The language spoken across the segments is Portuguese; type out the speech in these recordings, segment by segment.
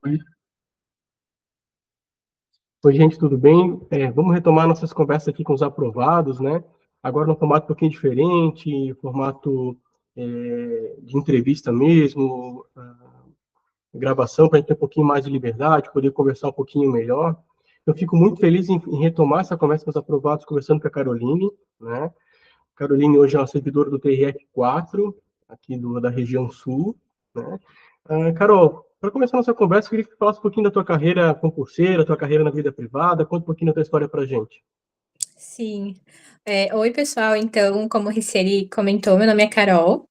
Oi, oi, gente, tudo bem? Vamos retomar nossas conversas aqui com os aprovados, né? Agora num formato um pouquinho diferente, formato de entrevista mesmo, gravação, para a gente ter um pouquinho mais de liberdade, poder conversar um pouquinho melhor. Eu fico muito feliz em retomar essa conversa com os aprovados, conversando com a Caroline, né? Caroline hoje é uma servidora do TRF4, aqui da região sul, né? Carol, para começar a nossa conversa, eu queria que tu falasse um pouquinho da tua carreira concurseira, tua carreira na vida privada, conta um pouquinho da tua história para a gente. Sim. Oi, pessoal. Então, como a Ricieli comentou, meu nome é Carol.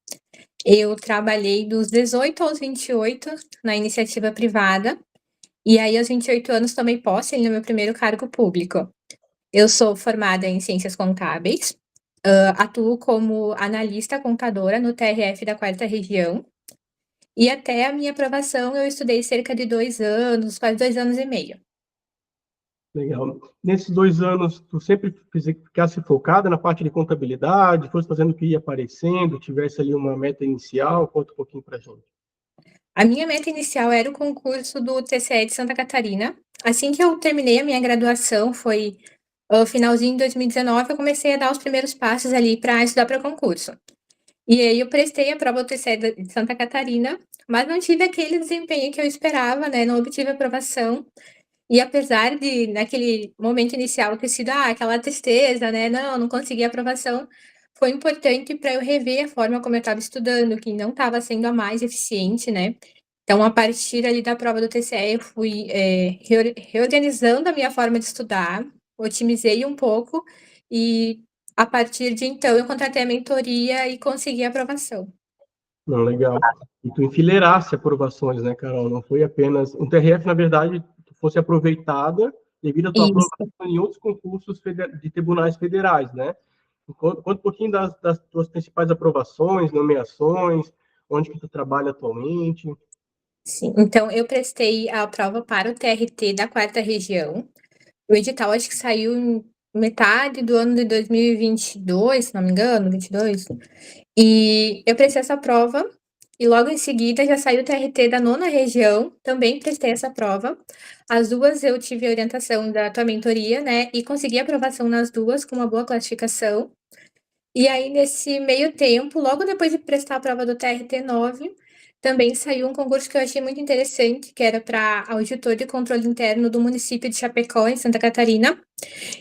Eu trabalhei dos 18 aos 28 na iniciativa privada, e aí aos 28 anos tomei posse no meu primeiro cargo público. Eu sou formada em ciências contábeis, atuo como analista contadora no TRF da quarta região, e até a minha aprovação eu estudei cerca de 2 anos, quase 2 anos e meio. Legal. Nesses 2 anos, tu sempre ficasse focada na parte de contabilidade, fosse fazendo o que ia aparecendo, tivesse ali uma meta inicial, conta um pouquinho para a gente. A minha meta inicial era o concurso do TCE de Santa Catarina. Assim que eu terminei a minha graduação, foi finalzinho de 2019, eu comecei a dar os primeiros passos ali para estudar para concurso. E aí eu prestei a prova do TCE de Santa Catarina, mas não tive aquele desempenho que eu esperava, né? Não obtive aprovação. E apesar de, naquele momento inicial, ter sido aquela tristeza, né? Não consegui aprovação, foi importante para eu rever a forma como eu estava estudando, que não estava sendo a mais eficiente, né? Então, a partir ali da prova do TCE, eu fui reorganizando a minha forma de estudar, otimizei um pouco, e a partir de então eu contratei a mentoria e consegui a aprovação. Não, legal. E tu enfileirasse aprovações, né, Carol? Não foi apenas. Um TRF, na verdade, tu fosse aproveitada devido à tua aprovação Isso. em outros concursos de tribunais federais, né? Conta um pouquinho das tuas principais aprovações, nomeações, onde que tu trabalha atualmente. Sim, então eu prestei a prova para o TRT da quarta região. O edital acho que saiu em metade do ano de 2022, se não me engano, 22. E eu prestei essa prova e logo em seguida já saiu o TRT da nona região, também prestei essa prova. As duas eu tive a orientação da tua mentoria, né, e consegui aprovação nas duas com uma boa classificação. E aí, nesse meio tempo, logo depois de prestar a prova do TRT 9, também saiu um concurso que eu achei muito interessante, que era para auditor de controle interno do município de Chapecó, em Santa Catarina.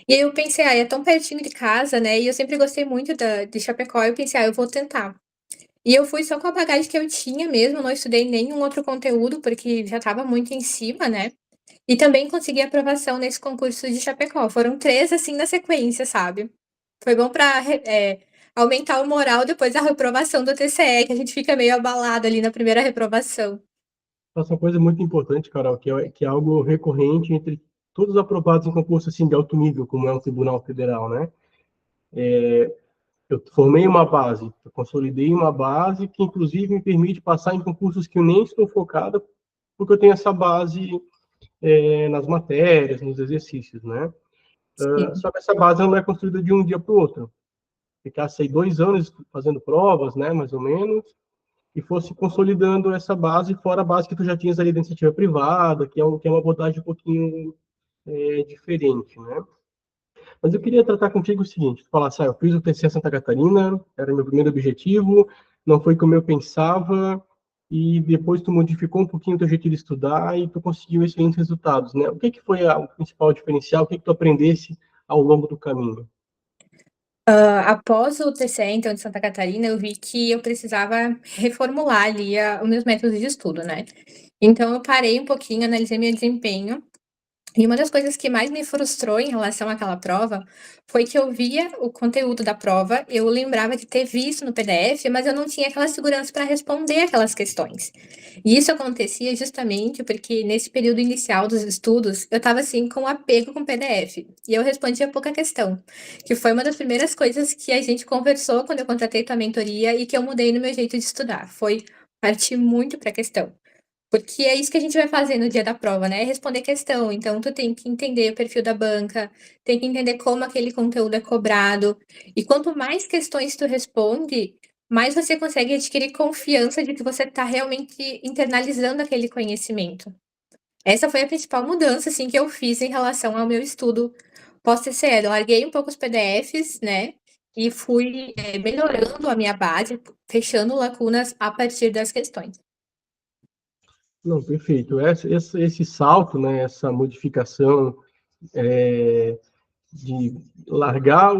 E aí eu pensei, é tão pertinho de casa, né? E eu sempre gostei muito de Chapecó, e eu pensei, eu vou tentar. E eu fui só com a bagagem que eu tinha mesmo, não estudei nenhum outro conteúdo, porque já estava muito em cima, né? E também consegui aprovação nesse concurso de Chapecó. Foram três, assim, na sequência, sabe? Foi bom para aumentar o moral depois da reprovação do TCE, que a gente fica meio abalado ali na primeira reprovação. Essa coisa muito importante, Carol, que é algo recorrente entre todos os aprovados em concurso assim, de alto nível, como é o Tribunal Federal, né? Eu formei uma base, eu consolidei uma base que, inclusive, me permite passar em concursos que eu nem estou focada, porque eu tenho essa base nas matérias, nos exercícios, né? Sim. Só que essa base não é construída de um dia para o outro. Ficasse aí 2 anos fazendo provas, né, mais ou menos, e fosse consolidando essa base, fora a base que tu já tinhas ali da iniciativa privada, que é uma abordagem um pouquinho diferente, né? Mas eu queria tratar contigo o seguinte, tu falasse, eu fiz o TCE Santa Catarina, era meu primeiro objetivo, não foi como eu pensava, e depois tu modificou um pouquinho o teu jeito de estudar e tu conseguiu excelentes resultados, né? O que foi o principal diferencial? O que tu aprendesse ao longo do caminho? Após o TCE, então, de Santa Catarina, eu vi que eu precisava reformular ali os meus métodos de estudo, né? Então, eu parei um pouquinho, analisei meu desempenho. E uma das coisas que mais me frustrou em relação àquela prova foi que eu via o conteúdo da prova, eu lembrava de ter visto no PDF, mas eu não tinha aquela segurança para responder aquelas questões. E isso acontecia justamente porque nesse período inicial dos estudos, eu estava assim com apego com o PDF, e eu respondia pouca questão, que foi uma das primeiras coisas que a gente conversou quando eu contratei tua mentoria e que eu mudei no meu jeito de estudar, foi partir muito para a questão. Porque é isso que a gente vai fazer no dia da prova, né, é responder questão, então tu tem que entender o perfil da banca, tem que entender como aquele conteúdo é cobrado, e quanto mais questões tu responde, mais você consegue adquirir confiança de que você está realmente internalizando aquele conhecimento. Essa foi a principal mudança, assim, que eu fiz em relação ao meu estudo pós-TCE. Eu larguei um pouco os PDFs, né, e fui, melhorando a minha base, fechando lacunas a partir das questões. Não, perfeito. Esse salto, né, essa modificação de largar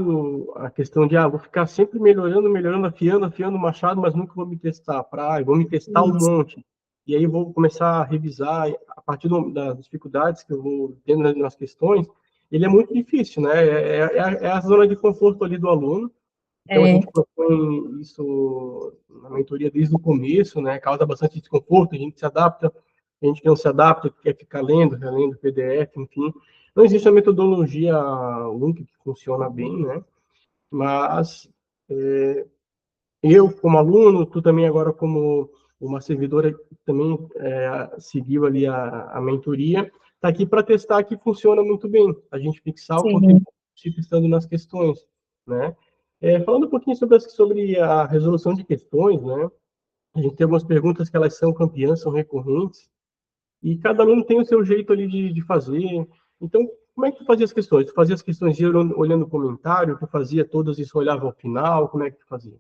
a questão de, vou ficar sempre melhorando, melhorando, afiando o machado, mas nunca vou me testar vou me testar um Isso. monte. E aí vou começar a revisar a partir das dificuldades que eu vou tendo nas questões. Ele é muito difícil, né? É a zona de conforto ali do aluno. Então, a É, gente propõe isso na mentoria desde o começo, né? Causa bastante desconforto, a gente se adapta, a gente que não se adapta, quer ficar lendo, relendo PDF, enfim. Não existe uma metodologia única que funciona bem, né? Mas eu, como aluno, tu também agora como uma servidora que também seguiu ali a mentoria, está aqui para testar que funciona muito bem. A gente fixar o sim. conteúdo estando nas questões, né? Falando um pouquinho sobre a resolução de questões, né? A gente tem algumas perguntas que elas são campeãs, são recorrentes, e cada aluno tem o seu jeito ali de fazer. Então, como é que tu fazia as questões? Tu fazia as questões olhando o comentário, tu fazia todas e só olhava ao final, como é que tu fazia?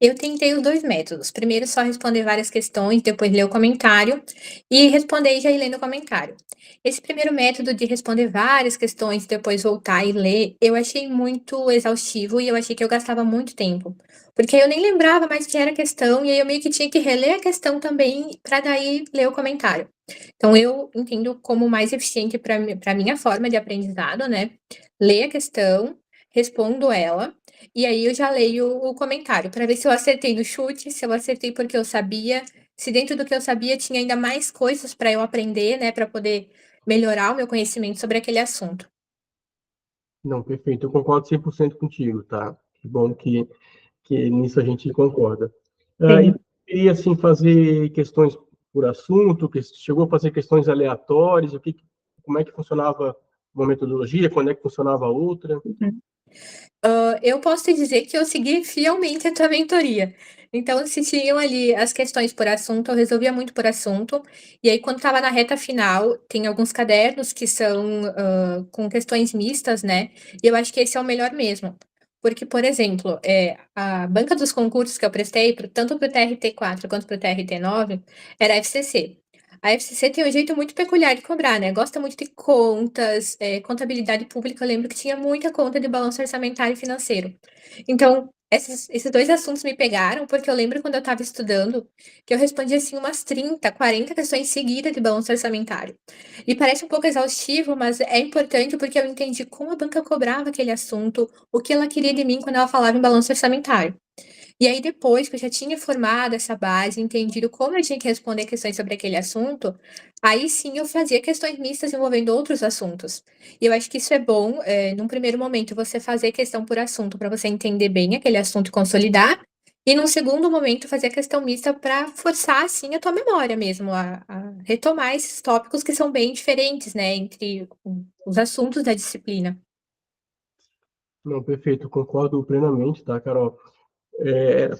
Eu tentei os 2 métodos. Primeiro só responder várias questões, depois ler o comentário, e responder e já ir lendo o comentário. Esse primeiro método de responder várias questões, depois voltar e ler, eu achei muito exaustivo e eu achei que eu gastava muito tempo. Porque eu nem lembrava mais o que era a questão, e aí eu meio que tinha que reler a questão também, para daí ler o comentário. Então eu entendo como mais eficiente para minha forma de aprendizado, né, ler a questão, respondo ela, e aí eu já leio o comentário para ver se eu acertei no chute, se eu acertei porque eu sabia, se dentro do que eu sabia tinha ainda mais coisas para eu aprender, né, para poder melhorar o meu conhecimento sobre aquele assunto. Não, perfeito. Eu concordo 100% contigo, tá? Que bom que nisso a gente concorda. E Sim. tu queria, assim, fazer questões por assunto, que chegou a fazer questões aleatórias, como é que funcionava uma metodologia, quando é que funcionava a outra? Uhum. Eu posso te dizer que eu segui fielmente a tua mentoria. Então, se tinham ali as questões por assunto, eu resolvia muito por assunto. E aí, quando estava na reta final, tem alguns cadernos que são com questões mistas, né? E eu acho que esse é o melhor mesmo. Porque, por exemplo, a banca dos concursos que eu prestei, tanto para o TRT4 quanto para o TRT9, era a FCC. A FCC tem um jeito muito peculiar de cobrar, né? Gosta muito de contas, contabilidade pública. Eu lembro que tinha muita conta de balanço orçamentário e financeiro. Então, esses 2 assuntos me pegaram, porque eu lembro quando eu estava estudando, que eu respondia, assim, umas 30, 40 questões seguidas de balanço orçamentário. E parece um pouco exaustivo, mas é importante, porque eu entendi como a banca cobrava aquele assunto, o que ela queria de mim quando ela falava em balanço orçamentário. E aí depois que eu já tinha formado essa base, entendido como eu tinha que responder questões sobre aquele assunto, aí sim eu fazia questões mistas envolvendo outros assuntos. E eu acho que isso é bom, num primeiro momento você fazer questão por assunto para você entender bem aquele assunto e consolidar, e num segundo momento fazer a questão mista para forçar assim a tua memória mesmo, a retomar esses tópicos que são bem diferentes, né, entre os assuntos da disciplina. Não, perfeito, concordo plenamente, tá, Carol?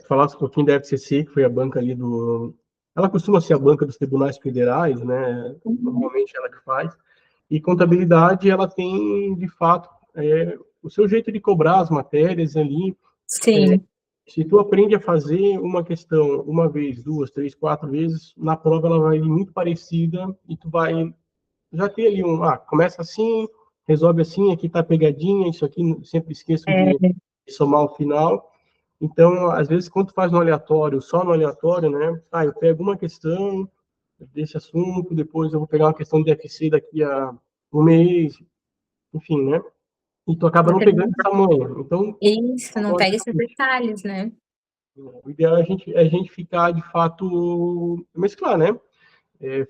Falasse um pouquinho da FCC, que foi a banca ali do... Ela costuma ser a banca dos tribunais federais, né? Uhum. Normalmente ela que faz. E contabilidade, ela tem, de fato, o seu jeito de cobrar as matérias ali. Sim, Se tu aprende a fazer uma questão uma vez, duas, três, quatro vezes, na prova ela vai vir muito parecida e tu vai já ter ali começa assim, resolve assim, aqui tá a pegadinha, isso aqui sempre esqueço de é, somar o final. Então, às vezes, quando tu faz no aleatório, só no aleatório, né? Eu pego uma questão desse assunto, depois eu vou pegar uma questão de FC daqui a um mês, enfim, né? E tu acaba não você pegando não essa manha. Então, isso, não concordo pega esses realmente. detalhes, né. O ideal é a gente ficar, de fato, mesclar, né?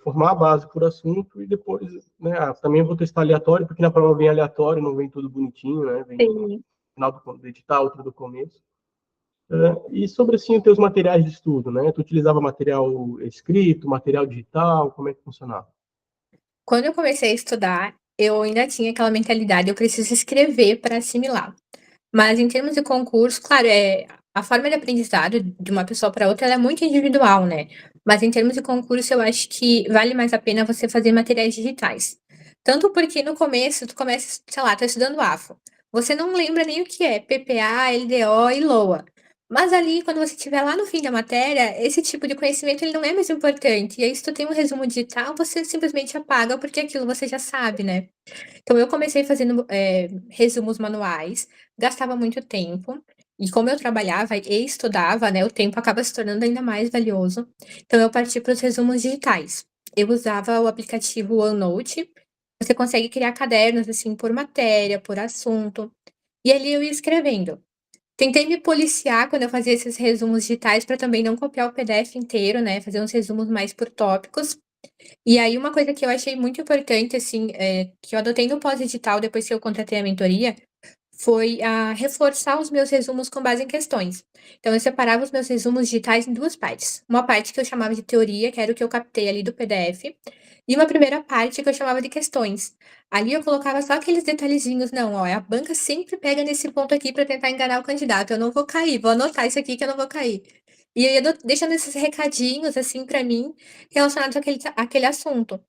Formar a base por assunto e depois, né? Também vou testar aleatório, porque na prova vem aleatório, não vem tudo bonitinho, né? Vem no Sim. final do edital, outro do começo. E sobre, assim, os teus materiais de estudo, né? Tu utilizava material escrito, material digital, como é que funcionava? Quando eu comecei a estudar, eu ainda tinha aquela mentalidade: "Eu preciso escrever para assimilar". Mas em termos de concurso, claro, a forma de aprendizado de uma pessoa para outra ela é muito individual, né. Mas em termos de concurso, eu acho que vale mais a pena você fazer materiais digitais. Tanto porque no começo tu começa, sei lá, tá estudando AFO. Você não lembra nem o que é PPA, LDO e LOA. Mas ali, quando você estiver lá no fim da matéria, esse tipo de conhecimento ele não é mais importante. E aí, se tu tem um resumo digital, você simplesmente apaga, porque aquilo você já sabe, né? Então eu comecei fazendo, resumos manuais, gastava muito tempo, e como eu trabalhava e estudava, né, o tempo acaba se tornando ainda mais valioso, então eu parti para os resumos digitais. Eu usava o aplicativo OneNote, você consegue criar cadernos, assim, por matéria, por assunto, e ali eu ia escrevendo. Tentei me policiar quando eu fazia esses resumos digitais para também não copiar o PDF inteiro, né, fazer uns resumos mais por tópicos, e aí uma coisa que eu achei muito importante, assim, que eu adotei no pós-edital depois que eu contratei a mentoria, foi a reforçar os meus resumos com base em questões. Então eu separava os meus resumos digitais em 2 partes. Uma parte que eu chamava de teoria, que era o que eu captei ali do PDF, e uma primeira parte que eu chamava de questões. Ali eu colocava só aqueles detalhezinhos: "Não, ó, a banca sempre pega nesse ponto aqui para tentar enganar o candidato, eu não vou cair, vou anotar isso aqui que eu não vou cair". E eu ia deixando esses recadinhos, assim, para mim, relacionados àquele assunto.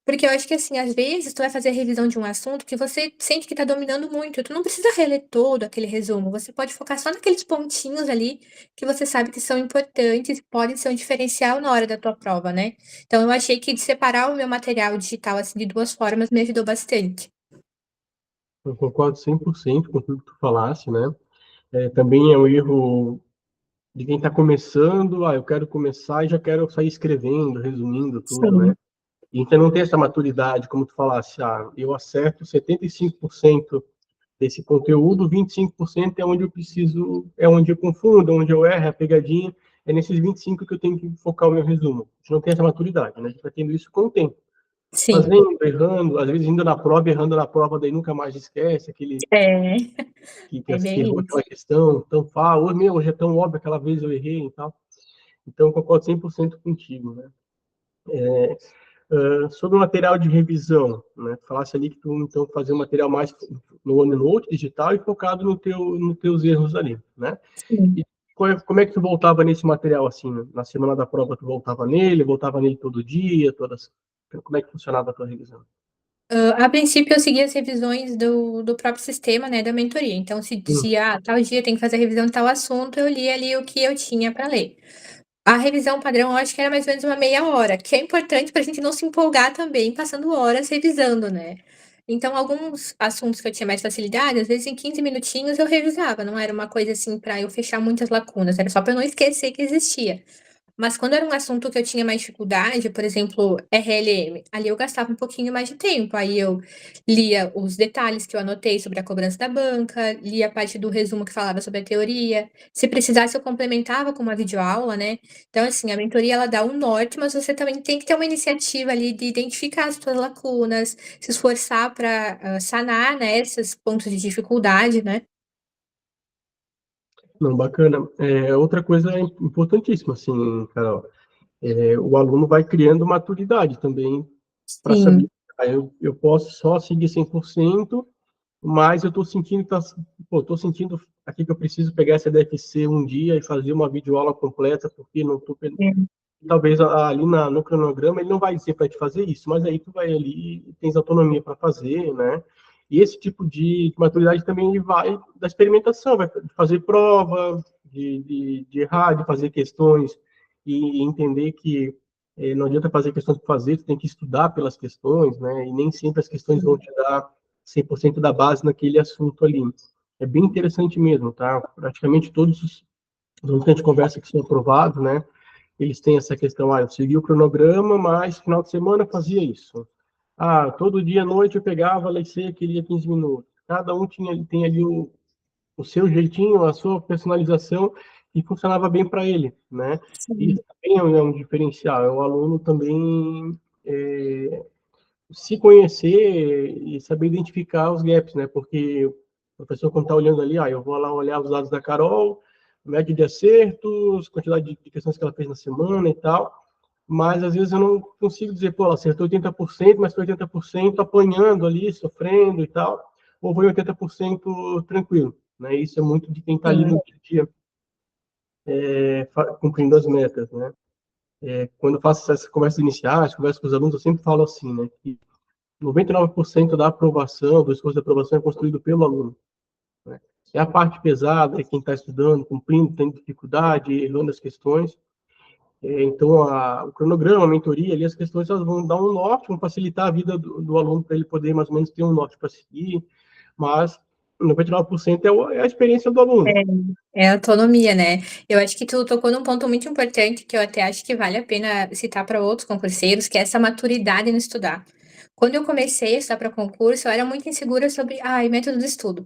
Porque eu acho que, assim, às vezes tu vai fazer a revisão de um assunto que você sente que tá dominando muito, tu não precisa reler todo aquele resumo, você pode focar só naqueles pontinhos ali, que você sabe que são importantes e podem ser um diferencial na hora da tua prova, né. Então eu achei que de separar o meu material digital, assim, de 2 formas me ajudou bastante. Eu concordo 100% com tudo que tu falasse, né? Também é um erro de quem está começando, eu quero começar e já quero sair escrevendo, resumindo tudo, né? Sim. E então não tem essa maturidade, como tu falasse, eu acerto 75% desse conteúdo, 25% é onde eu preciso, é onde eu confundo, é onde eu erro, é a pegadinha, é nesses 25% que eu tenho que focar o meu resumo. A gente não tem essa maturidade, né? A gente vai tendo isso com o tempo. Sim. Fazendo, errando, às vezes indo na prova, errando na prova, daí nunca mais esquece, aquele É, que é errou bem isso. aquela questão, tão fala, hoje é tão óbvio, aquela vez eu errei e tal. Então, eu concordo 100% contigo, né? Sobre o material de revisão, né? Tu falasse ali que tu, então, fazia um material mais no OneNote digital e focado nos teus erros ali, né? Sim. E como é que tu voltava nesse material, assim, né? Na semana da prova tu voltava nele todo dia, como é que funcionava a tua revisão? A princípio eu seguia as revisões do próprio sistema, né, da mentoria, então se Hum, dizia: "Ah, tal dia tem que fazer a revisão de tal assunto", eu lia ali o que eu tinha para ler. A revisão padrão eu acho que era mais ou menos uma meia hora, que é importante para a gente não se empolgar também passando horas revisando, né. Então alguns assuntos que eu tinha mais facilidade, às vezes em 15 minutinhos eu revisava, não era uma coisa assim para eu fechar muitas lacunas, era só para eu não esquecer que existia. Mas quando era um assunto que eu tinha mais dificuldade, por exemplo, RLM, ali eu gastava um pouquinho mais de tempo, aí eu lia os detalhes que eu anotei sobre a cobrança da banca, lia a parte do resumo que falava sobre a teoria, se precisasse eu complementava com uma videoaula, né. Então assim, a mentoria ela dá um norte, mas você também tem que ter uma iniciativa ali de identificar as suas lacunas, se esforçar para sanar, né, esses pontos de dificuldade, né. não, bacana. Outra coisa importantíssima, assim, Carol, o aluno vai criando maturidade também para saber, Sim, eu posso só seguir 100%, mas eu estou sentindo, estou sentindo aqui que eu preciso pegar essa DFC um dia e fazer uma videoaula completa, porque não estou é, talvez ali no cronograma ele não vai dizer para te fazer isso, mas aí tu vai ali e tens autonomia para fazer, né? E esse tipo de maturidade também ele vai da experimentação, vai fazer prova, de errar, de fazer questões e entender que não adianta fazer questões por fazer, tu tem que estudar pelas questões, né? E nem sempre as questões vão sim. te dar 100% da base naquele assunto ali. É bem interessante mesmo, tá? Praticamente todos os alunos que a gente conversa que são aprovados, né? Eles têm essa questão, eu segui o cronograma, mas final de semana fazia isso. Todo dia à noite eu pegava, lei que lia 15 minutos. Cada um tem ali o seu jeitinho, a sua personalização, e funcionava bem para ele, né? Isso Sim. também é um diferencial, é o aluno também se conhecer e saber identificar os gaps, né? Porque o professor, quando está olhando ali, eu vou lá olhar os dados da Carol, média de acertos, quantidade de questões que ela fez na semana e tal, mas às vezes eu não consigo dizer, pô, ela acertou 80%, mas foi 80% apanhando ali, sofrendo e tal, ou foi 80% tranquilo, né? Isso é muito de quem está ali Sim. no dia a dia, cumprindo as metas, né? Quando eu faço essas conversas iniciais, converso com os alunos, eu sempre falo assim, né, que 99% da aprovação, do esforço de aprovação é construído pelo aluno, né? É a parte pesada, é quem está estudando, cumprindo, tendo dificuldade, errando as questões. Então, o cronograma, a mentoria, ali, as questões elas vão dar um norte, vão facilitar a vida do aluno para ele poder mais ou menos ter um norte para seguir, mas 99% é a experiência do aluno. É autonomia, né? Eu acho que tu tocou num ponto muito importante que eu até acho que vale a pena citar para outros concurseiros, que é essa maturidade no estudar. Quando eu comecei a estudar para concurso, eu era muito insegura sobre, método de estudo.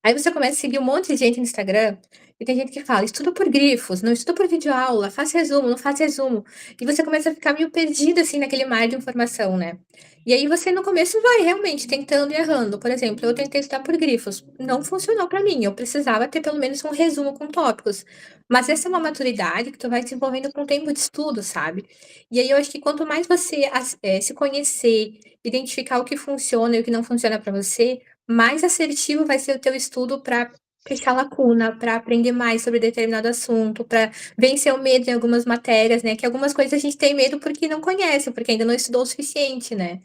Aí você começa a seguir um monte de gente no Instagram, e tem gente que fala, estuda por grifos, não estuda por videoaula, faz resumo, não faz resumo. E você começa a ficar meio perdida, assim, naquele mar de informação, né? E aí você no começo vai realmente tentando e errando. Por exemplo, eu tentei estudar por grifos, não funcionou para mim. Eu precisava ter pelo menos um resumo com tópicos. Mas essa é uma maturidade que tu vai desenvolvendo com o tempo de estudo, sabe? E aí eu acho que quanto mais você se conhecer, identificar o que funciona e o que não funciona para você, mais assertivo vai ser o teu estudo para fechar lacuna, para aprender mais sobre determinado assunto, para vencer o medo em algumas matérias, né? Que algumas coisas a gente tem medo porque não conhece, porque ainda não estudou o suficiente, né?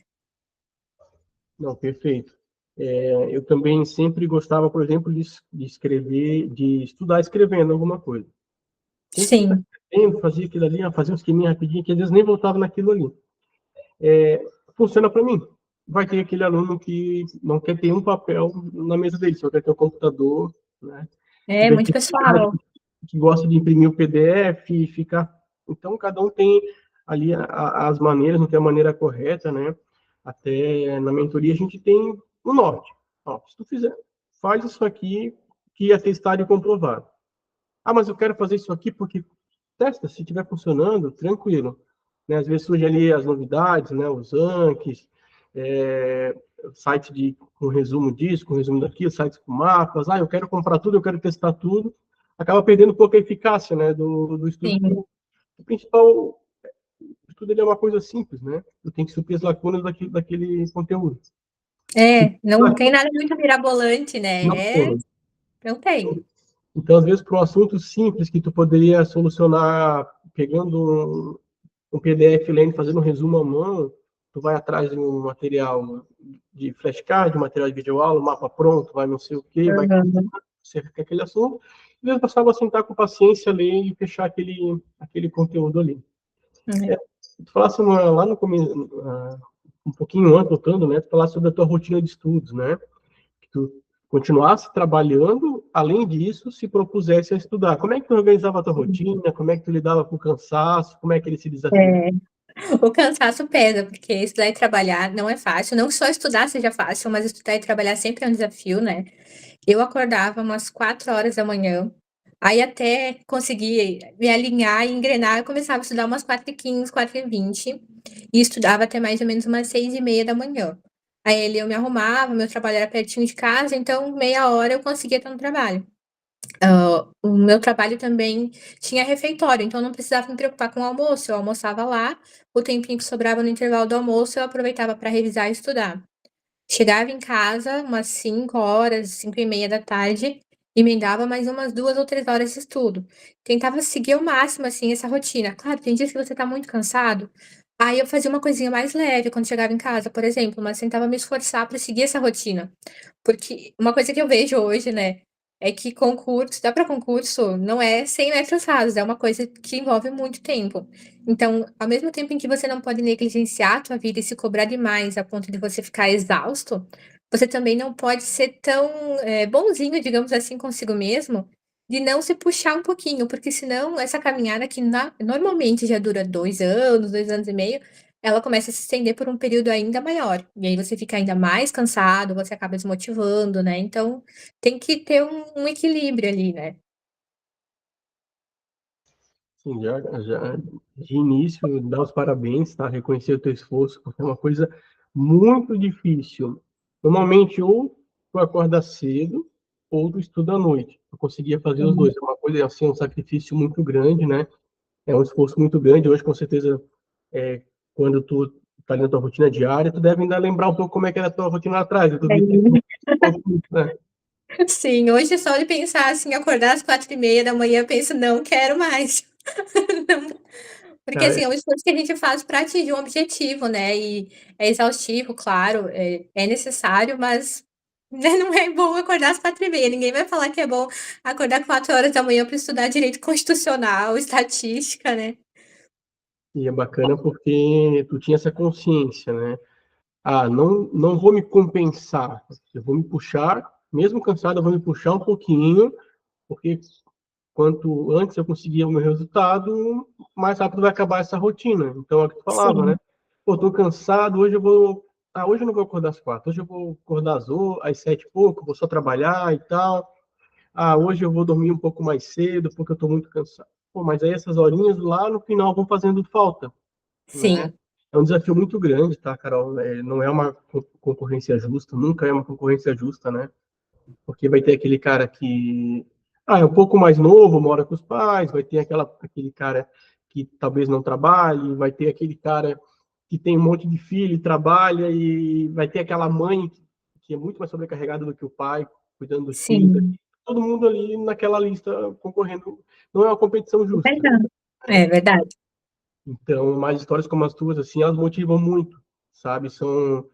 Não, perfeito. Eu também sempre gostava, por exemplo, de escrever, de estudar escrevendo alguma coisa. Sempre estudar Sim. escrevendo, fazia aquilo ali, fazia um esqueminha rapidinho, que às vezes nem voltava naquilo ali. Funciona para mim. Vai ter aquele aluno que não quer ter um papel na mesa dele, só quer ter um computador, né? Que É vai muito ter pessoal. que gosta de imprimir o PDF e ficar. Então, cada um tem ali as maneiras, não tem a maneira correta, né? Até na mentoria a gente tem o norte. Ó, se tu fizer, faz isso aqui que é testado e comprovado. Ah, mas eu quero fazer isso aqui porque testa, se estiver funcionando, tranquilo. Né? Às vezes surgem ali as novidades, né? Os Anki, site com resumo disso, com resumo daquilo, sites com mapas. Ah, eu quero comprar tudo, eu quero testar tudo. Acaba perdendo um pouco a eficácia, né, do estudo. Sim. O principal, o estudo ele é uma coisa simples, né? Tu tem que suprir as lacunas daquele conteúdo. Não tem nada muito mirabolante, Não né? tem. Não tem. Então, às vezes, para um assunto simples que tu poderia solucionar pegando um PDF lendo, fazendo um resumo à mão, tu vai atrás de um material de flashcard, um material de videoaula, um mapa pronto, vai não sei o quê, vai Uhum. cerca aquele assunto, e eu passava a sentar com paciência, ler e fechar aquele conteúdo ali. É. Tu falasse lá no começo, um pouquinho antes, voltando, né, tu falasse sobre a tua rotina de estudos, né, que tu continuasse trabalhando, além disso, se propusesse a estudar. Como é que tu organizava a tua rotina? Como é que tu lidava com o cansaço? Como é que ele se desafio? É. O cansaço pesa, porque estudar e trabalhar não é fácil. Não só estudar seja fácil, mas estudar e trabalhar sempre é um desafio, né? Eu acordava umas 4 horas da manhã, aí até conseguir me alinhar e engrenar, eu começava a estudar umas 4h15, 4h20, e estudava até mais ou menos umas 6h30 da manhã. Aí ali eu me arrumava, meu trabalho era pertinho de casa, então meia hora eu conseguia estar no trabalho. O meu trabalho também tinha refeitório, então eu não precisava me preocupar com o almoço, eu almoçava lá, o tempinho que sobrava no intervalo do almoço eu aproveitava para revisar e estudar. Chegava em casa umas 5 horas, 5h30 da tarde, emendava mais umas 2 ou 3 horas de estudo. Tentava seguir ao máximo, assim, essa rotina. Claro, tem dias que você tá muito cansado, aí eu fazia uma coisinha mais leve quando chegava em casa, por exemplo, mas tentava me esforçar para seguir essa rotina. Porque uma coisa que eu vejo hoje, né, é que concurso dá para concurso não é 100 metros rasos, é uma coisa que envolve muito tempo. Então, ao mesmo tempo em que você não pode negligenciar a tua vida e se cobrar demais a ponto de você ficar exausto, você também não pode ser tão, bonzinho, digamos assim, consigo mesmo, de não se puxar um pouquinho, porque senão essa caminhada que normalmente já dura 2 anos, 2 anos e meio, ela começa a se estender por um período ainda maior. E aí você fica ainda mais cansado, você acaba desmotivando, né. Então, tem que ter um equilíbrio ali, né. Sim, já de início, dar os parabéns, tá? Reconhecer o teu esforço, porque é uma coisa muito difícil. Normalmente, ou tu acorda cedo, ou tu estuda à noite. Eu conseguia fazer os Uhum. dois. É uma coisa, assim, um sacrifício muito grande, né? É um esforço muito grande. Hoje, com certeza, quando tu tá ali na tua rotina diária, tu deve ainda lembrar um pouco como é que era a tua rotina lá atrás. Eu duvido que tu É. um pouco, né? Sim, hoje só de pensar, assim, acordar às 4h30 da manhã eu penso: "Não quero mais". Não. Porque, Cara, assim, é um esforço que a gente faz para atingir um objetivo, né, e é exaustivo, claro, é necessário, mas, né, não é bom acordar às 4h30, ninguém vai falar que é bom acordar 4h para estudar direito constitucional, estatística, né. e é bacana porque tu tinha essa consciência, né? Ah, não vou me compensar, eu vou me puxar, mesmo cansado, eu vou me puxar um pouquinho, porque quanto antes eu conseguir o meu resultado, mais rápido vai acabar essa rotina. Então, é o que tu falava, né? Sim, Pô, tô cansado, hoje eu vou. Ah, hoje eu não vou acordar às 4, hoje eu vou acordar às 7 e pouco, vou só trabalhar e tal. Ah, hoje eu vou dormir um pouco mais cedo, porque eu tô muito cansado. Pô, mas aí essas horinhas lá no final vão fazendo falta, né? sim, É um desafio muito grande, tá, Carol? Não é uma concorrência justa, nunca é uma concorrência justa, né? Porque vai ter aquele cara que é um pouco mais novo, mora com os pais, vai ter aquele cara que talvez não trabalhe, vai ter aquele cara que tem um monte de filho e trabalha, e vai ter aquela mãe que é muito mais sobrecarregada do que o pai, cuidando dos filhos. sim, Todo mundo ali naquela lista concorrendo. Não é uma competição é justa, verdade. né? É verdade. Então, mais histórias como as tuas, assim, elas motivam muito, sabe? São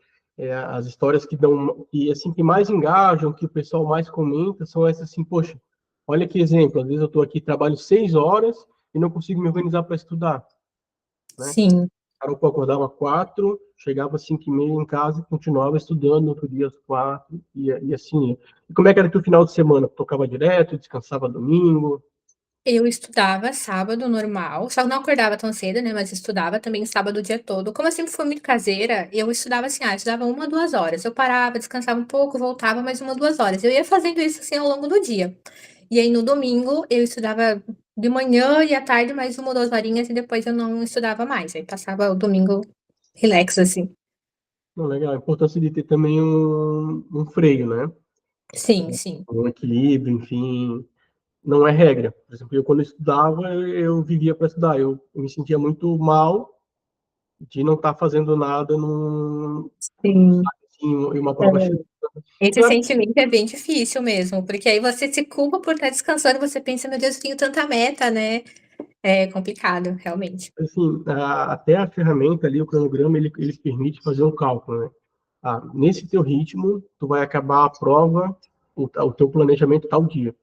as histórias que dão, que assim, que mais engajam, que o pessoal mais comenta, são essas assim, poxa, olha que exemplo, às vezes eu estou aqui, trabalho 6 horas e não consigo me organizar para estudar, né? Sim. Cara, eu acordava 4, chegava às 5h30 em casa e continuava estudando no outro dia às 4, e assim ia. E como é que era o teu final de semana? Tocava direto, descansava domingo? Eu estudava sábado normal, só não acordava tão cedo, né, mas estudava também sábado o dia todo. Como eu sempre fui muito caseira, eu estudava assim, estudava 1, 2 horas. Eu parava, descansava um pouco, voltava mais 1, 2 horas. Eu ia fazendo isso, assim, ao longo do dia. E aí no domingo eu estudava de manhã e à tarde mais 1 ou 2 horinhas e depois eu não estudava mais. Aí passava o domingo relax, assim. Não, legal. A importância de ter também um freio, né? Sim, sim. Um equilíbrio, enfim, não é regra. Por exemplo, eu quando eu estudava, eu vivia para estudar. Eu me sentia muito mal de não estar fazendo nada Sim. em uma É. prova chegando. Esse Claro sentimento é bem difícil mesmo, porque aí você se culpa por estar descansando, você pensa: "Meu Deus, eu tenho tanta meta", né. É complicado, realmente. que, assim, até a ferramenta ali, o cronograma, ele permite fazer um cálculo, né? Nesse teu ritmo, tu vai acabar a prova, o teu planejamento tal dia.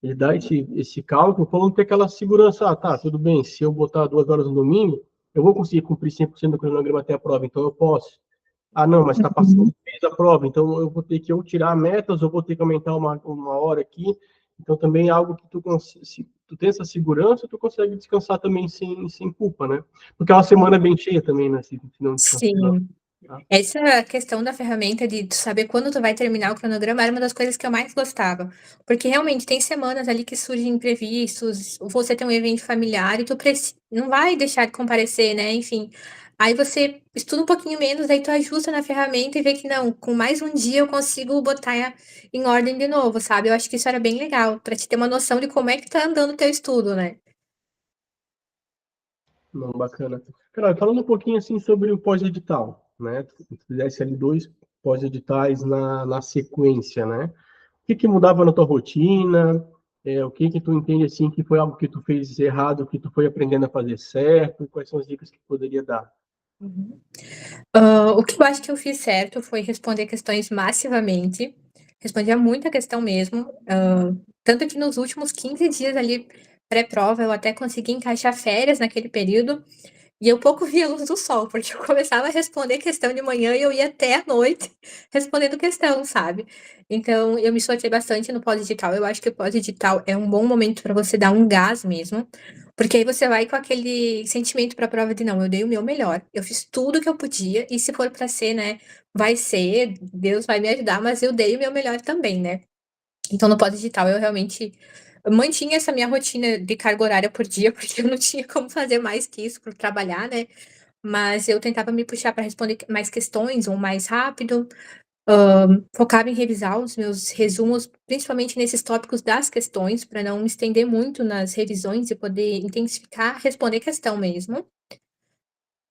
Ele dá esse cálculo, falando ter aquela segurança. Ah, tá, tudo bem, se eu botar 2 horas no domingo, eu vou conseguir cumprir 100% do cronograma até a prova, então eu posso. Ah, não, mas está passando Uhum. o mês da prova, então eu vou ter que ou tirar metas, ou vou ter que aumentar uma hora aqui. Então também é algo que se tu tem essa segurança, tu consegue descansar também sem culpa, né? Porque é uma semana bem cheia também, né? Se não descansar. Sim. Tá? Essa questão da ferramenta de tu saber quando tu vai terminar o cronograma era uma das coisas que eu mais gostava, porque realmente tem semanas ali que surgem imprevistos, ou você tem um evento familiar e tu não vai deixar de comparecer, né, enfim. Aí você estuda um pouquinho menos, aí tu ajusta na ferramenta e vê que não, com mais um dia eu consigo botar em ordem de novo, sabe. Eu acho que isso era bem legal, pra te ter uma noção de como é que tá andando o teu estudo, né. Não, bacana. Cara, falando um pouquinho assim sobre o pós-edital, né? Se tu fizesse ali 2 pós-editais na sequência, né? O que mudava na tua rotina? O que tu entende assim que foi algo que tu fez errado, que tu foi aprendendo a fazer certo? Quais são as dicas que tu poderia dar? Uhum. O que eu acho que eu fiz certo foi responder questões massivamente, respondia muita questão mesmo, tanto que nos últimos 15 dias ali pré-prova eu até consegui encaixar férias naquele período, e eu pouco via a luz do sol, porque eu começava a responder questão de manhã e eu ia até à noite respondendo questão, sabe. Então eu me esforcei bastante no pós-edital, eu acho que o pós-edital é um bom momento para você dar um gás mesmo, porque aí você vai com aquele sentimento para a prova de: "Não, eu dei o meu melhor, eu fiz tudo que eu podia e se for para ser, né, vai ser, Deus vai me ajudar, mas eu dei o meu melhor também, né". Então no pós-edital eu realmente mantinha essa minha rotina de carga horária por dia, porque eu não tinha como fazer mais que isso por trabalhar, né, mas eu tentava me puxar para responder mais questões ou mais rápido, focava em revisar os meus resumos, principalmente nesses tópicos das questões, para não me estender muito nas revisões e poder intensificar, responder questão mesmo.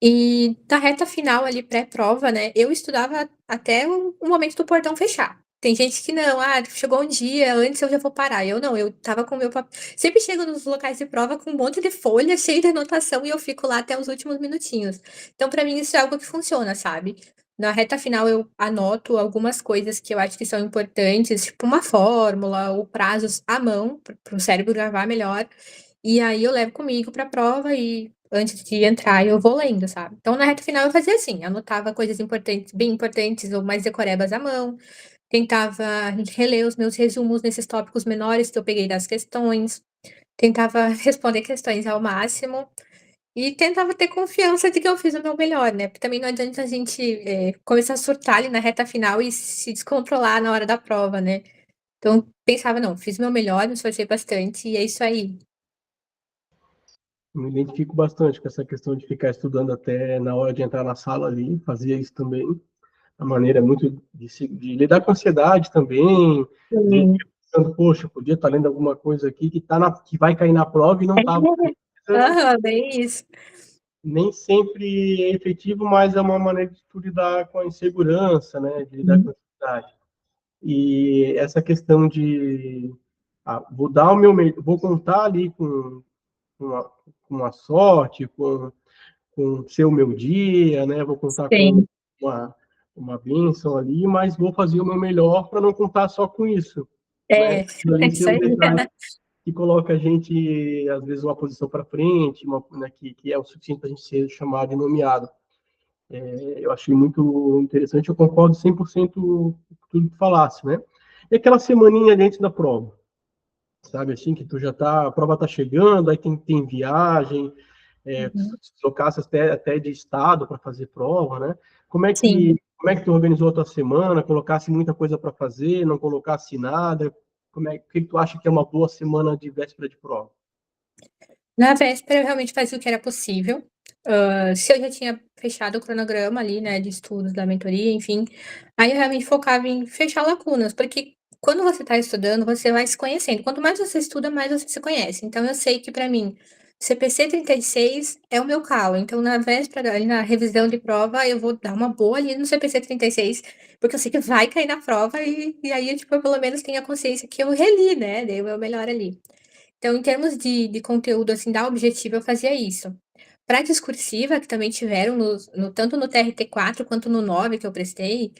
E da reta final ali pré-prova, né, eu estudava até o momento do portão fechar. Tem gente que não, chegou um dia, antes eu já vou parar. Eu não, eu tava com o meu papel. Sempre chego nos locais de prova com um monte de folha cheia de anotação e eu fico lá até os últimos minutinhos. Então, pra mim, isso é algo que funciona, sabe? Na reta final, eu anoto algumas coisas que eu acho que são importantes, tipo uma fórmula ou prazos à mão, para o cérebro gravar melhor. E aí eu levo comigo pra prova e antes de entrar eu vou lendo, sabe? Então, na reta final, eu fazia assim, anotava coisas importantes, bem importantes ou mais decorebas à mão. Tentava reler os meus resumos nesses tópicos menores que eu peguei das questões, tentava responder questões ao máximo e tentava ter confiança de que eu fiz o meu melhor, né, porque também não adianta a gente, começar a surtar ali na reta final e se descontrolar na hora da prova, né. Então pensava: "Não, fiz o meu melhor, me esforcei bastante e é isso aí". Me identifico bastante com essa questão de ficar estudando até na hora de entrar na sala ali, fazia isso também. A maneira muito de lidar com a ansiedade também, às vezes Sim. pensando, poxa, podia estar lendo alguma coisa aqui que vai cair na prova e não estava. Aham, bem isso. Nem sempre é efetivo, mas é uma maneira de tu lidar com a insegurança, né, de lidar com a ansiedade. E essa questão de vou dar o meu melhor, vou contar ali com, a, com a sorte, com ser o meu dia, né? Vou contar com Sim. uma, uma bênção ali, mas vou fazer o meu melhor para não contar só com isso, né? É, é Ali ser isso um aí. detalhe que coloca a gente, às vezes, uma posição para frente, né, que é o suficiente para a gente ser chamado e nomeado. Eu achei muito interessante, eu concordo 100% com tudo que tu falasse, né? E aquela semaninha antes da prova, sabe, assim, que tu já tá, a prova tá chegando, aí tem viagem, Uhum. se deslocasse até de estado para fazer prova, né? Sim. Como é que tu organizou a tua semana? Colocasse muita coisa para fazer, não colocasse nada? O que tu acha que é uma boa semana de véspera de prova? Na véspera eu realmente fazia o que era possível. Se eu já tinha fechado o cronograma ali, né, de estudos da mentoria, enfim, aí eu realmente focava em fechar lacunas, porque quando você está estudando, você vai se conhecendo. Quanto mais você estuda, mais você se conhece. Então eu sei que para mim, CPC 36 é o meu calo. Então na véspera, ali na revisão de prova, eu vou dar uma boa ali no CPC 36, porque eu sei que vai cair na prova e aí, tipo, eu pelo menos tenho a consciência que eu reli, né, dei o meu melhor ali. Então, em termos de conteúdo, assim, da objetiva, eu fazia isso. Pra discursiva, que também tiveram tanto no TRT4 quanto no 9 que eu prestei,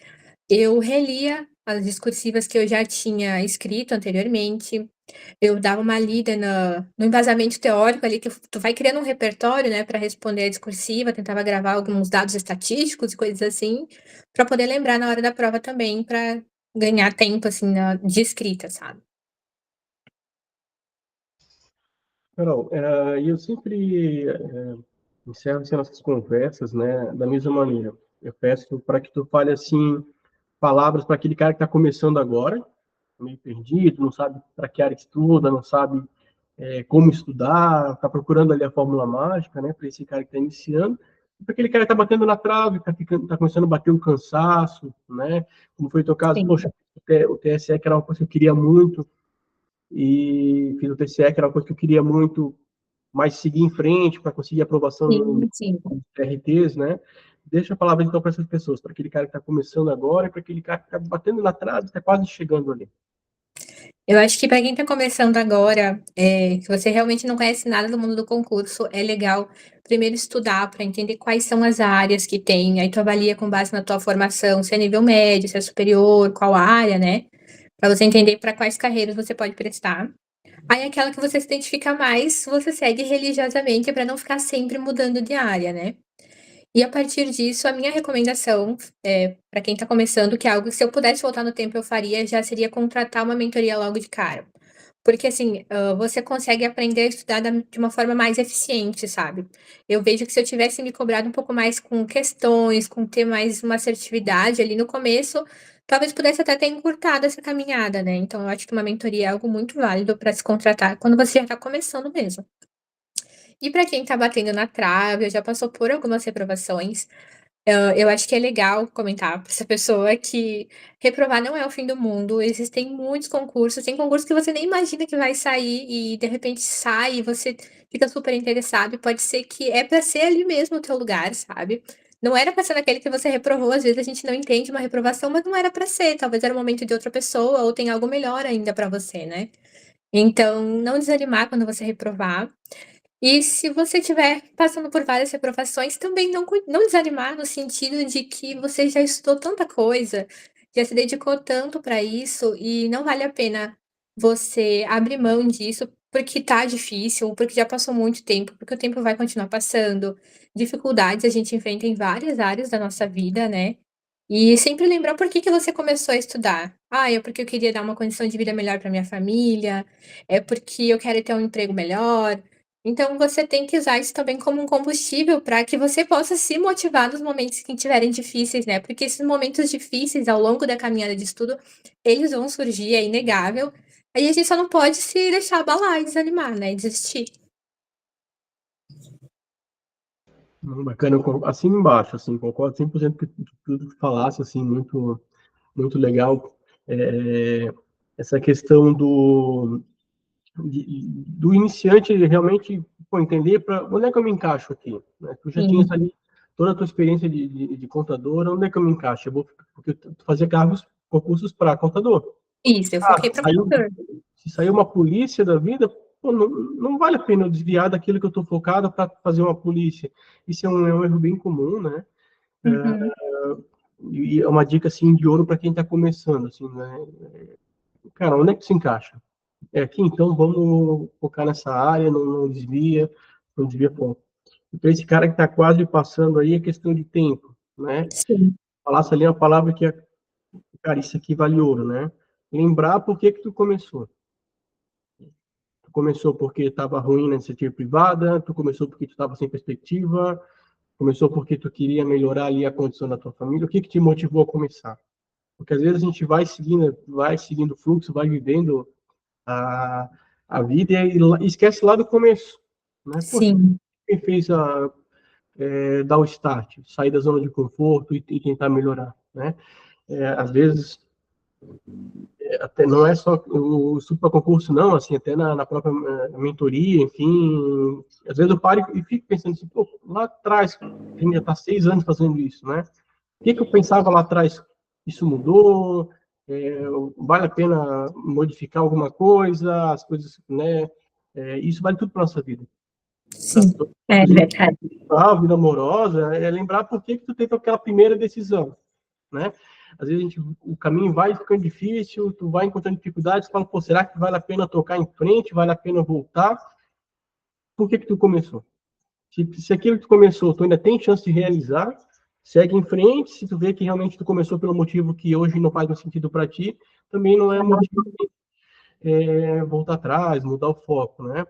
eu relia as discursivas que eu já tinha escrito anteriormente, eu dava uma lida no embasamento teórico ali, que tu vai criando um repertório, né, para responder a discursiva, tentava gravar alguns dados estatísticos e coisas assim, para poder lembrar na hora da prova também, para ganhar tempo, assim, de escrita, sabe. Carol, eu sempre encerro assim, nossas conversas, né, da mesma maneira. Eu peço para que tu fale assim palavras para aquele cara que está começando agora, meio perdido, não sabe para que área que estuda, não sabe como estudar, está procurando ali a fórmula mágica, né, para esse cara que está iniciando, e para aquele cara que está batendo na trave, está começando a bater o cansaço, né, como foi o teu caso, Sim. poxa, o TSE que era uma coisa que eu queria muito, e fiz o TCE, que era uma coisa que eu queria muito, mas seguir em frente para conseguir aprovação Sim, sim. nos RTs, né? Deixa a palavra então para essas pessoas, para aquele cara que está começando agora e para aquele cara que está batendo na trave, está quase chegando ali. Eu acho que para quem está começando agora, que você realmente não conhece nada do mundo do concurso, é legal primeiro estudar para entender quais são as áreas que tem, aí tu avalia com base na tua formação, se é nível médio, se é superior, qual área, né, para você entender para quais carreiras você pode prestar. Aí aquela que você se identifica mais, você segue religiosamente para não ficar sempre mudando de área, né. E a partir disso, a minha recomendação, para quem está começando, que é algo que se eu pudesse voltar no tempo eu faria, já seria contratar uma mentoria logo de cara. Porque assim, você consegue aprender a estudar de uma forma mais eficiente, sabe. Eu vejo que se eu tivesse me cobrado um pouco mais com questões, com ter mais uma assertividade ali no começo, talvez pudesse até ter encurtado essa caminhada, né. Então eu acho que uma mentoria é algo muito válido para se contratar quando você já está começando mesmo. E para quem está batendo na trave, já passou por algumas reprovações, eu acho que é legal comentar para essa pessoa que reprovar não é o fim do mundo, existem muitos concursos, tem concurso que você nem imagina que vai sair e de repente sai e você fica super interessado e pode ser que é para ser ali mesmo o teu lugar, sabe. não era para ser naquele que você reprovou, às vezes a gente não entende uma reprovação, mas não era para ser, talvez era o momento de outra pessoa ou tem algo melhor ainda para você, né. Então, não desanimar quando você reprovar. E se você estiver passando por várias reprovações, também não desanimar no sentido de que você já estudou tanta coisa, já se dedicou tanto para isso e não vale a pena você abrir mão disso, porque tá difícil, porque já passou muito tempo, porque o tempo vai continuar passando. Dificuldades a gente enfrenta em várias áreas da nossa vida, né. E sempre lembrar por que que você começou a estudar. "Ah, é porque eu queria dar uma condição de vida melhor para minha família, é porque eu quero ter um emprego melhor". Então você tem que usar isso também como um combustível para que você possa se motivar nos momentos que estiverem difíceis, né, porque esses momentos difíceis ao longo da caminhada de estudo, eles vão surgir, é inegável. Aí a gente só não pode se deixar abalar e desanimar, né, e desistir. Bacana, assim embaixo, assim, concordo 100% com tudo que falasse, assim, muito, muito legal. É, essa questão do iniciante realmente pô, entender para onde é que eu me encaixo aqui. Né? Tu já tinha Sim. ali toda a tua experiência de contador, onde é que eu me encaixo? Eu vou porque tu fazer cargos, concursos para contador. Isso, eu Ah, foquei professor. se sair uma polícia da vida, pô, não vale a pena eu desviar daquilo que eu estou focado para fazer uma polícia. Isso é um erro bem comum, né? Uhum. E é uma dica assim de ouro para quem está começando, assim, né? Cara, onde é que se encaixa? É aqui, então vamos focar nessa área, não desvia foco. Então esse cara que está quase passando aí é questão de tempo, né? Sim, Falasse ali uma palavra que é, cara, isso aqui vale ouro, né? Lembrar por que que tu começou. Tu começou porque estava ruim na iniciativa privada, tu começou porque tu estava sem perspectiva, começou porque tu queria melhorar ali a condição da tua família. O que que te motivou a começar? Porque às vezes a gente vai seguindo o fluxo, vai vivendo a, a vida e esquece lá do começo, né? Poxa, sim, quem fez dar o start, sair da zona de conforto e tentar melhorar, né? Às vezes até não é só o estudo para concurso, não, assim, até na própria mentoria, enfim, às vezes eu paro e fico pensando assim, pô, lá atrás, a gente já está 6 anos fazendo isso, né? O que que eu pensava lá atrás? Isso mudou? É, vale a pena modificar alguma coisa? As coisas, né? Isso vale tudo para nossa vida. sim. É Inclusive, verdade. a vida amorosa, é lembrar por que que tu teve aquela primeira decisão, né? Às vezes o caminho vai ficando difícil, tu vai encontrando dificuldades, tu fala, pô, será que vale a pena tocar em frente? Vale a pena voltar? Por que que tu começou? Se aquilo que tu começou, tu ainda tem chance de realizar, segue em frente. Se tu vê que realmente tu começou pelo motivo que hoje não faz mais sentido para ti, também não é motivo voltar atrás, mudar o foco, né?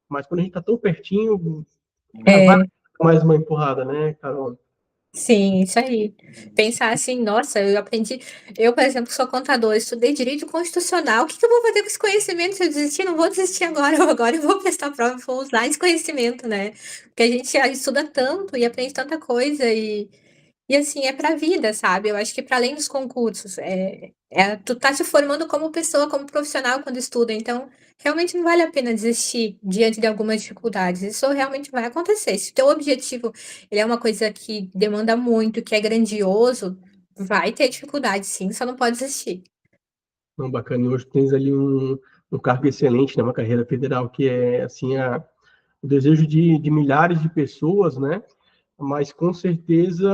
Mas quando a gente tá tão pertinho, cara, vai É. mais uma empurrada, né, Carol? Sim, isso aí. Pensar assim: "Nossa, eu, por exemplo, sou contadora, estudei direito constitucional, o que que eu vou fazer com esse conhecimento se eu desistir? Não vou desistir agora, agora eu vou prestar prova e vou usar esse conhecimento", né. Porque a gente estuda tanto e aprende tanta coisa e assim, é pra vida, sabe. Eu acho que para além dos concursos, tu tá se formando como pessoa, como profissional quando estuda, então realmente não vale a pena desistir diante de algumas dificuldades, isso realmente vai acontecer. Se o teu objetivo, ele é uma coisa que demanda muito, que é grandioso, vai ter dificuldade sim, só não pode desistir. Não, bacana. E hoje tens ali um cargo excelente, né, uma carreira federal, que é, assim, o desejo de milhares de pessoas, né? Mas, com certeza,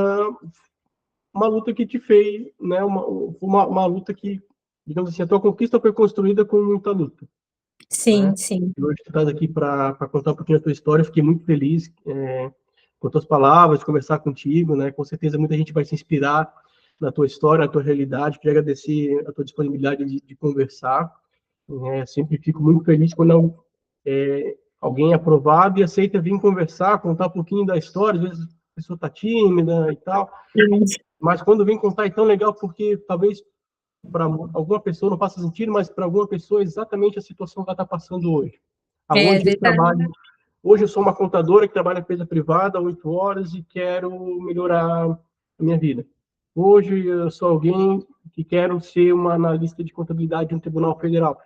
uma luta que te fez, né? Uma luta que, digamos assim, a tua conquista foi construída com muita luta, né? Sim, sim. E hoje tu estás aqui para contar um pouquinho a tua história. Fiquei muito feliz com tuas palavras, de conversar contigo, né? Com certeza muita gente vai se inspirar na tua história, na tua realidade. Queria agradecer a tua disponibilidade de conversar. Sempre fico muito feliz quando alguém é aprovado e aceita vir conversar, contar um pouquinho da história. Às vezes a pessoa está tímida e tal, mas quando vem contar é tão legal porque talvez para alguma pessoa não faça sentido, mas para alguma pessoa é exatamente a situação que ela está passando hoje. É Hoje eu verdade. trabalho, hoje eu sou uma contadora que trabalha em empresa privada 8 horas e quero melhorar a minha vida. Hoje eu sou alguém que quero ser uma analista de contabilidade de um tribunal federal.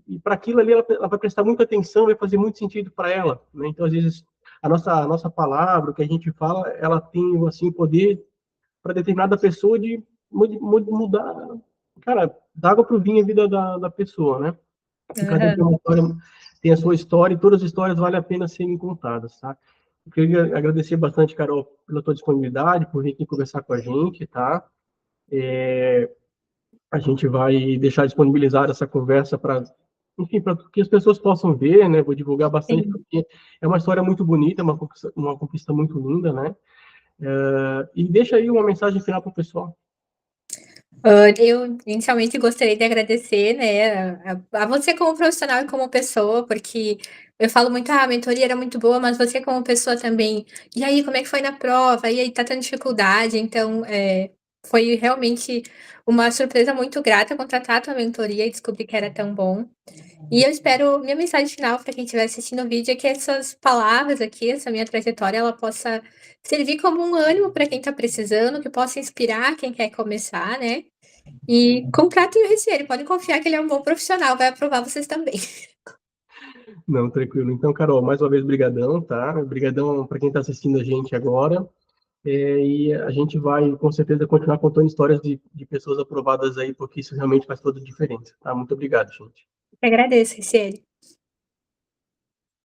E para aquilo ali ela vai prestar muita atenção, vai fazer muito sentido para ela. Né? Então, às vezes, a nossa palavra, o que a gente fala, ela tem, assim, o poder para determinada pessoa de mudar, cara, da água para o vinho a vida da pessoa, né? E cada um tem Aham. uma história, tem a sua história, e todas as histórias valem a pena serem contadas, tá? Eu queria agradecer bastante, Carol, pela tua disponibilidade, por vir aqui conversar com a gente, tá? A gente vai deixar disponibilizar essa conversa para, enfim, para que as pessoas possam ver, né? Vou divulgar bastante, Sim. porque é uma história muito bonita, uma conquista muito linda, né? E deixa aí uma mensagem final para o pessoal. Eu inicialmente gostaria de agradecer, né, a você como profissional e como pessoa, porque eu falo muito: "Ah, a mentoria era muito boa", mas você como pessoa também: "E aí, como é que foi na prova? E aí, tá tendo dificuldade?". Então, foi realmente uma surpresa muito grata contratar a tua mentoria e descobrir que era tão bom. E eu espero minha mensagem final para quem estiver assistindo o vídeo é que essas palavras aqui, essa minha trajetória, ela possa servir como um ânimo para quem está precisando, que possa inspirar quem quer começar, né. E contratem o Ricieri, podem confiar que ele é um bom profissional, vai aprovar vocês também. Não, tranquilo. Então, Carol, mais uma vez, brigadão, tá? Brigadão para quem está assistindo a gente agora. E a gente vai, com certeza, continuar contando histórias de pessoas aprovadas aí, porque isso realmente faz toda a diferença, tá? Muito obrigado, gente. Eu agradeço, Ricieri.